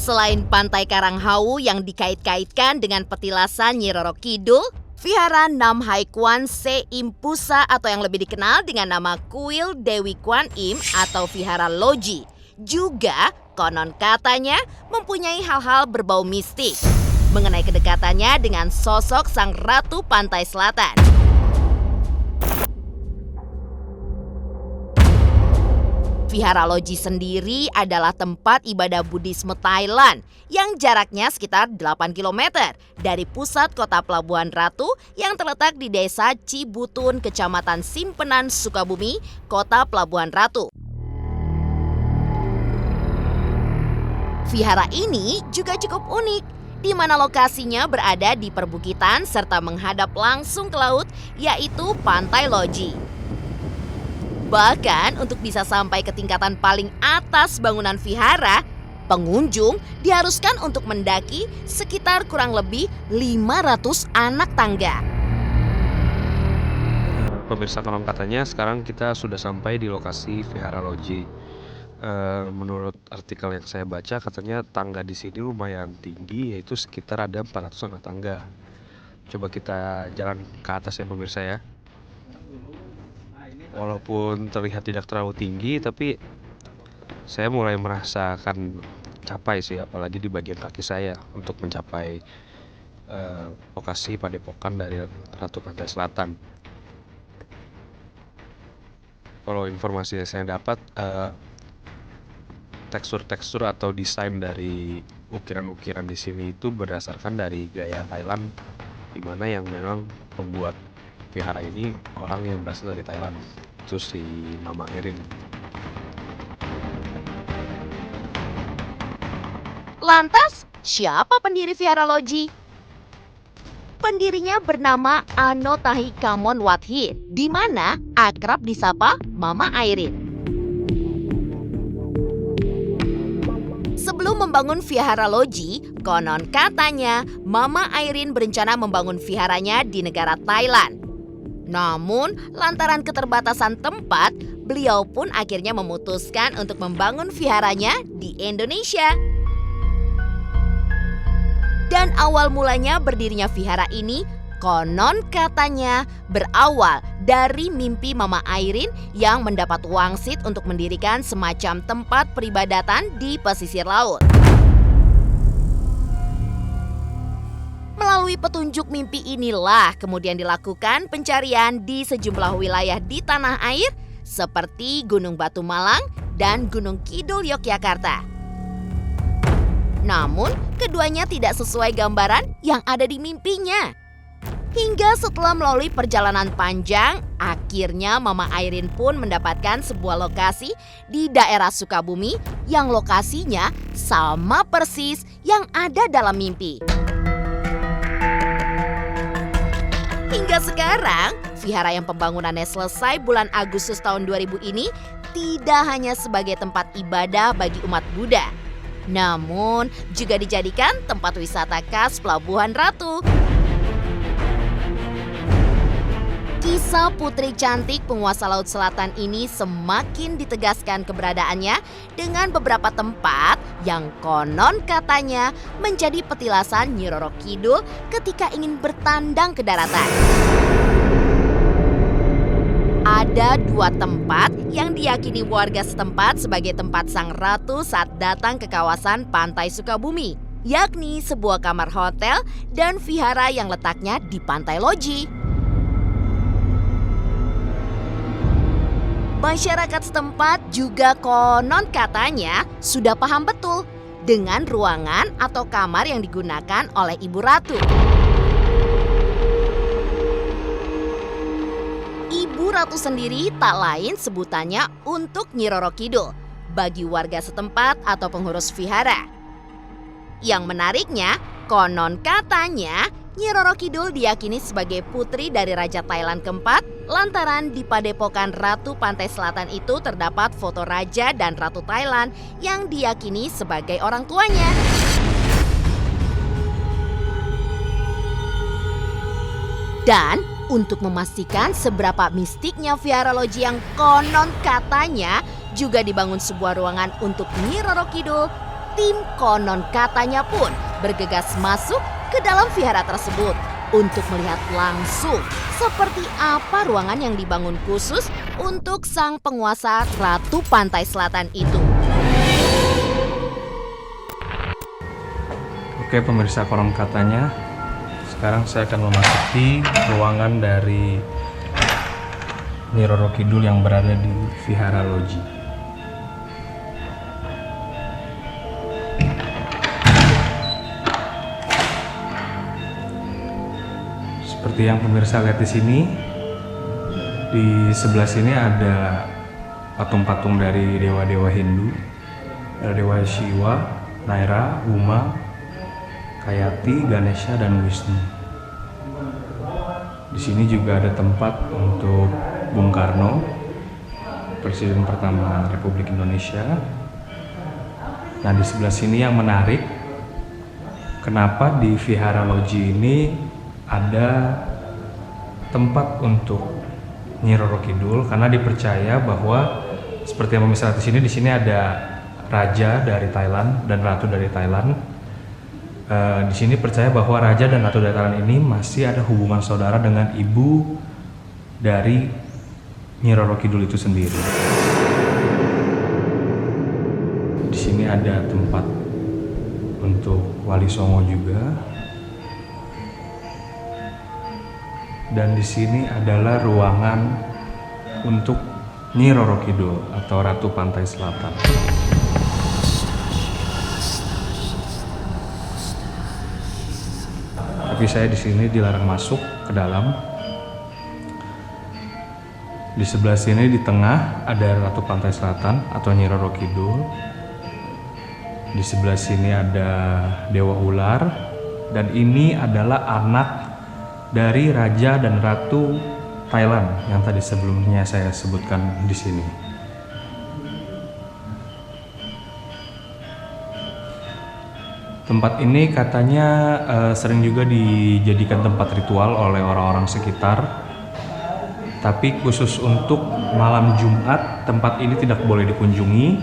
Selain Pantai Karanghau yang dikait-kaitkan dengan petilasan Nyi Roro Kidul, Vihara Nam Hai Kwan Se Im Pusa atau yang lebih dikenal dengan nama Kuil Dewi Kwan Im atau Vihara Loji juga konon katanya mempunyai hal-hal berbau mistik mengenai kedekatannya dengan sosok sang Ratu Pantai Selatan. Vihara Loji sendiri adalah tempat ibadah Buddhisme Thailand yang jaraknya sekitar 8 km dari pusat kota Pelabuhan Ratu yang terletak di desa Cibutun, Kecamatan Simpenan, Sukabumi, kota Pelabuhan Ratu. Vihara ini juga cukup unik, di mana lokasinya berada di perbukitan serta menghadap langsung ke laut, yaitu Pantai Loji. Bahkan untuk bisa sampai ke tingkatan paling atas bangunan vihara, pengunjung diharuskan untuk mendaki sekitar kurang lebih 500 anak tangga. Pemirsa, konon katanya sekarang kita sudah sampai di lokasi Vihara Loji. Menurut artikel yang saya baca, katanya tangga di sini lumayan tinggi, yaitu sekitar ada 400 anak tangga. Coba kita jalan ke atas ya pemirsa ya. Walaupun terlihat tidak terlalu tinggi, tapi saya mulai merasakan capai sih, apalagi di bagian kaki saya untuk mencapai lokasi padepokan dari Ratu Pantai Selatan. Kalau informasi yang saya dapat, tekstur-tekstur atau desain dari ukiran-ukiran di sini itu berdasarkan dari gaya Thailand, di mana yang memang membuat vihara ini orang yang berasal dari Thailand, itu si Mama Airin. Lantas, siapa pendiri Vihara Loji? Pendirinya bernama Anotahi Kamon Wathit, di mana akrab disapa Mama Airin. Sebelum membangun Vihara Loji, konon katanya Mama Airin berencana membangun viharanya di negara Thailand. Namun, lantaran keterbatasan tempat, beliau pun akhirnya memutuskan untuk membangun viharanya di Indonesia. Dan awal mulanya berdirinya vihara ini, konon katanya berawal dari mimpi Mama Airin yang mendapat wangsit untuk mendirikan semacam tempat peribadatan di pesisir laut. Melalui petunjuk mimpi inilah kemudian dilakukan pencarian di sejumlah wilayah di tanah air seperti Gunung Batu Malang dan Gunung Kidul Yogyakarta. Namun, keduanya tidak sesuai gambaran yang ada di mimpinya. Hingga setelah melalui perjalanan panjang, akhirnya Mama Airin pun mendapatkan sebuah lokasi di daerah Sukabumi yang lokasinya sama persis yang ada dalam mimpi. Hingga sekarang, vihara yang pembangunannya selesai bulan Agustus tahun 2000 ini tidak hanya sebagai tempat ibadah bagi umat Buddha, namun juga dijadikan tempat wisata khas Pelabuhan Ratu. Kisah putri cantik penguasa Laut Selatan ini semakin ditegaskan keberadaannya dengan beberapa tempat yang konon katanya menjadi petilasan Nyi Roro Kidul ketika ingin bertandang ke daratan. Ada 2 tempat yang diyakini warga setempat sebagai tempat sang ratu saat datang ke kawasan Pantai Sukabumi, yakni sebuah kamar hotel dan vihara yang letaknya di Pantai Loji. Masyarakat setempat juga konon katanya sudah paham betul dengan ruangan atau kamar yang digunakan oleh Ibu Ratu. Ibu Ratu sendiri tak lain sebutannya untuk Nyi Roro Kidul bagi warga setempat atau pengurus vihara. Yang menariknya, konon katanya Nyi Roro Kidul diyakini sebagai putri dari Raja Thailand keempat lantaran di padepokan Ratu Pantai Selatan itu terdapat foto Raja dan Ratu Thailand yang diyakini sebagai orang tuanya. Dan untuk memastikan seberapa mistiknya Vihara Loji yang konon katanya juga dibangun sebuah ruangan untuk Nyi Roro Kidul, tim konon katanya pun bergegas masuk ke dalam vihara tersebut untuk melihat langsung seperti apa ruangan yang dibangun khusus untuk sang penguasa Ratu Pantai Selatan itu. Oke pemirsa konon katanya, sekarang saya akan memasuki ruangan dari Nyi Roro Kidul yang berada di Vihara Loji. Seperti yang pemirsa lihat di sini, di sebelah sini ada patung-patung dari dewa-dewa Hindu, ada Dewa Shiva, Naira, Uma, Kayati, Ganesha, dan Wisnu. Di sini juga ada tempat untuk Bung Karno, Presiden pertama Republik Indonesia. Nah, di sebelah sini yang menarik, kenapa di Vihara Loji ini ada tempat untuk Nyi Roro Kidul? Karena dipercaya bahwa seperti yang pemirsa di sini ada raja dari Thailand dan ratu dari Thailand. Di sini percaya bahwa raja dan ratu dari Thailand ini masih ada hubungan saudara dengan ibu dari Nyi Roro Kidul itu sendiri. Di sini ada tempat untuk Wali Songo juga. Dan di sini adalah ruangan untuk Nyi Roro Kidul atau Ratu Pantai Selatan. Tapi saya di sini dilarang masuk ke dalam. Di sebelah sini di tengah ada Ratu Pantai Selatan atau Nyi Roro Kidul. Di sebelah sini ada Dewa Ular, dan ini adalah anak dari Raja dan Ratu Thailand yang tadi sebelumnya saya sebutkan di sini. Tempat ini katanya sering juga dijadikan tempat ritual oleh orang-orang sekitar. Tapi khusus untuk malam Jumat, tempat ini tidak boleh dikunjungi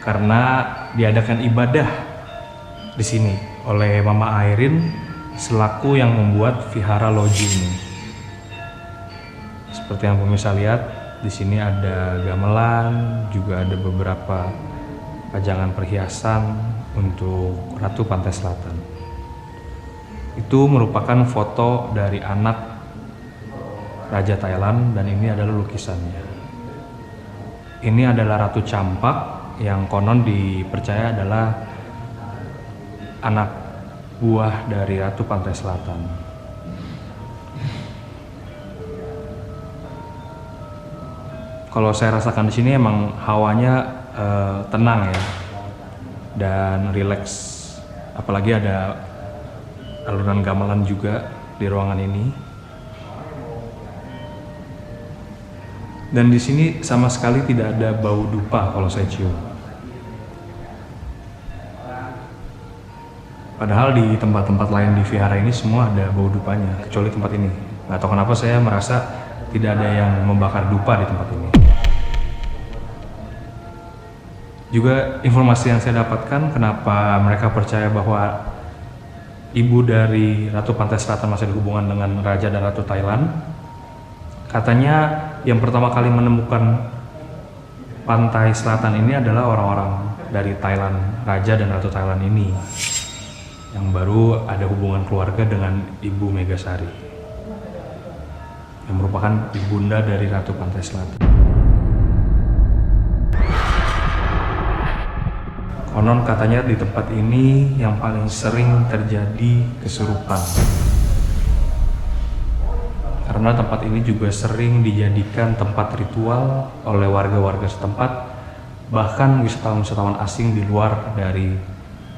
karena diadakan ibadah di sini oleh Mama Airin selaku yang membuat Vihara Loji ini. Seperti yang pemirsa lihat, di sini ada gamelan, juga ada beberapa pajangan perhiasan untuk Ratu Pantai Selatan. Itu merupakan foto dari anak Raja Thailand dan ini adalah lukisannya. Ini adalah Ratu Campak yang konon dipercaya adalah anak buah dari Ratu Pantai Selatan. Kalau saya rasakan di sini emang hawanya tenang ya dan rileks. Apalagi ada alunan gamelan juga di ruangan ini. Dan di sini sama sekali tidak ada bau dupa kalau saya cium. Padahal di tempat-tempat lain di vihara ini semua ada bau dupanya, kecuali tempat ini. Nggak tahu kenapa saya merasa tidak ada yang membakar dupa di tempat ini. Juga informasi yang saya dapatkan kenapa mereka percaya bahwa ibu dari Ratu Pantai Selatan masih ada hubungan dengan Raja dan Ratu Thailand. Katanya yang pertama kali menemukan pantai selatan ini adalah orang-orang dari Thailand, Raja dan Ratu Thailand ini, yang baru ada hubungan keluarga dengan Ibu Megasari, yang merupakan ibunda dari Ratu Pantai Selatan. Konon katanya di tempat ini yang paling sering terjadi kesurupan. Karena tempat ini juga sering dijadikan tempat ritual oleh warga-warga setempat, bahkan wisatawan-wisatawan asing di luar dari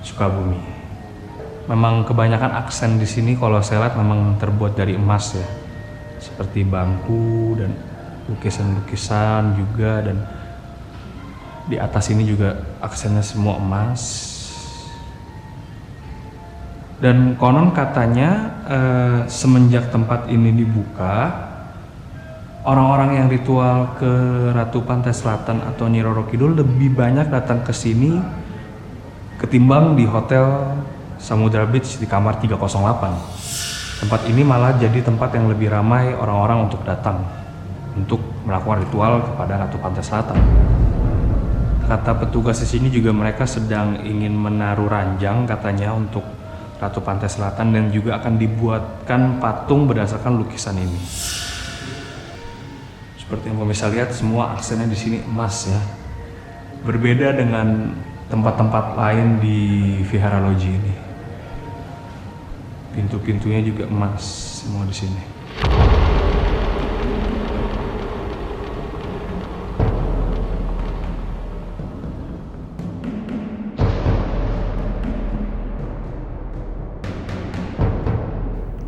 Sukabumi. Memang kebanyakan aksen di sini kalau saya lihat memang terbuat dari emas ya, seperti bangku dan lukisan-lukisan juga, dan di atas ini juga aksennya semua emas. Dan konon katanya semenjak tempat ini dibuka, orang-orang yang ritual ke Ratu Pantai Selatan atau Nyi Roro Kidul lebih banyak datang ke sini ketimbang di Hotel Samudra Beach di kamar 308. Tempat ini malah jadi tempat yang lebih ramai orang-orang untuk datang untuk melakukan ritual kepada Ratu Pantai Selatan. Kata petugas di sini juga mereka sedang ingin menaruh ranjang katanya untuk Ratu Pantai Selatan dan juga akan dibuatkan patung berdasarkan lukisan ini. Seperti yang pemirsa lihat, semua aksennya di sini emas ya. Berbeda dengan tempat-tempat lain di Vihara Loji ini. Pintu-pintunya juga emas semua di sini.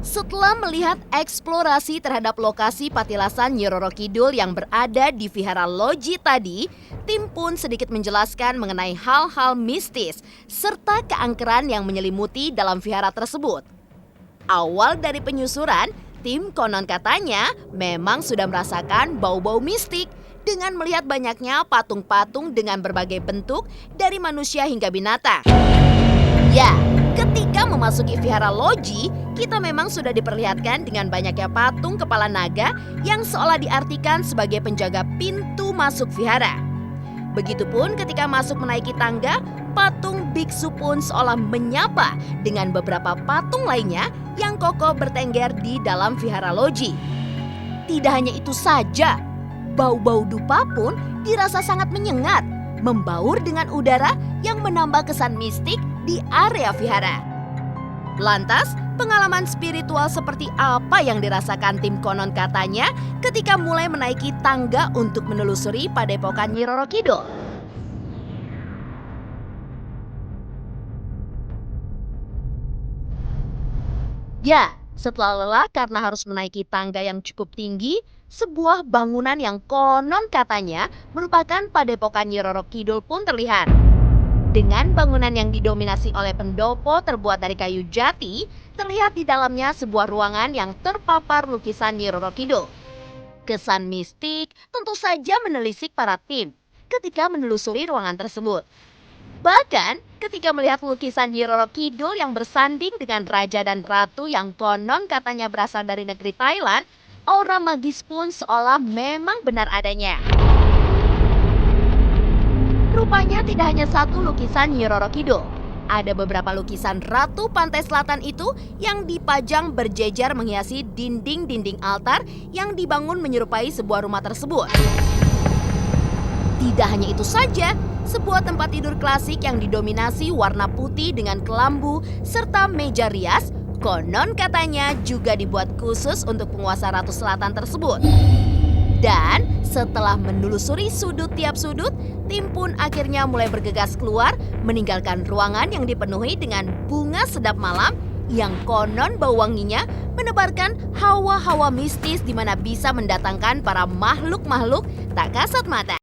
Setelah melihat eksplorasi terhadap lokasi patilasan Nyi Roro Kidul yang berada di Vihara Loji tadi, tim pun sedikit menjelaskan mengenai hal-hal mistis serta keangkeran yang menyelimuti dalam vihara tersebut. Awal dari penyusuran, tim konon katanya memang sudah merasakan bau-bau mistik dengan melihat banyaknya patung-patung dengan berbagai bentuk dari manusia hingga binatang. Ya, ketika memasuki Vihara Loji, kita memang sudah diperlihatkan dengan banyaknya patung kepala naga yang seolah diartikan sebagai penjaga pintu masuk vihara. Begitupun ketika masuk menaiki tangga, patung biksu pun seolah menyapa dengan beberapa patung lainnya yang kokoh bertengger di dalam Vihara Loji. Tidak hanya itu saja, bau-bau dupa pun dirasa sangat menyengat, membaur dengan udara yang menambah kesan mistik di area vihara. Lantas, pengalaman spiritual seperti apa yang dirasakan tim konon katanya ketika mulai menaiki tangga untuk menelusuri padepokan Nyi Roro Kidul? Ya, setelah lelah karena harus menaiki tangga yang cukup tinggi, sebuah bangunan yang konon katanya merupakan padepokan Nyi Roro Kidul pun terlihat. Dengan bangunan yang didominasi oleh pendopo terbuat dari kayu jati, terlihat di dalamnya sebuah ruangan yang terpapar lukisan Nyi Roro Kidul. Kesan mistik tentu saja menelisik para tim ketika menelusuri ruangan tersebut. Bahkan ketika melihat lukisan Nyi Roro Kidul yang bersanding dengan raja dan ratu yang konon katanya berasal dari negeri Thailand, aura magis pun seolah memang benar adanya. Rupanya tidak hanya satu lukisan Nyi Roro Kidul. Ada beberapa lukisan Ratu Pantai Selatan itu yang dipajang berjejer menghiasi dinding-dinding altar yang dibangun menyerupai sebuah rumah tersebut. Tidak hanya itu saja, sebuah tempat tidur klasik yang didominasi warna putih dengan kelambu serta meja rias, konon katanya juga dibuat khusus untuk penguasa Ratu Selatan tersebut. Dan setelah menelusuri sudut tiap sudut, tim pun akhirnya mulai bergegas keluar meninggalkan ruangan yang dipenuhi dengan bunga sedap malam yang konon bau wanginya menebarkan hawa-hawa mistis di mana bisa mendatangkan para makhluk-makhluk tak kasat mata.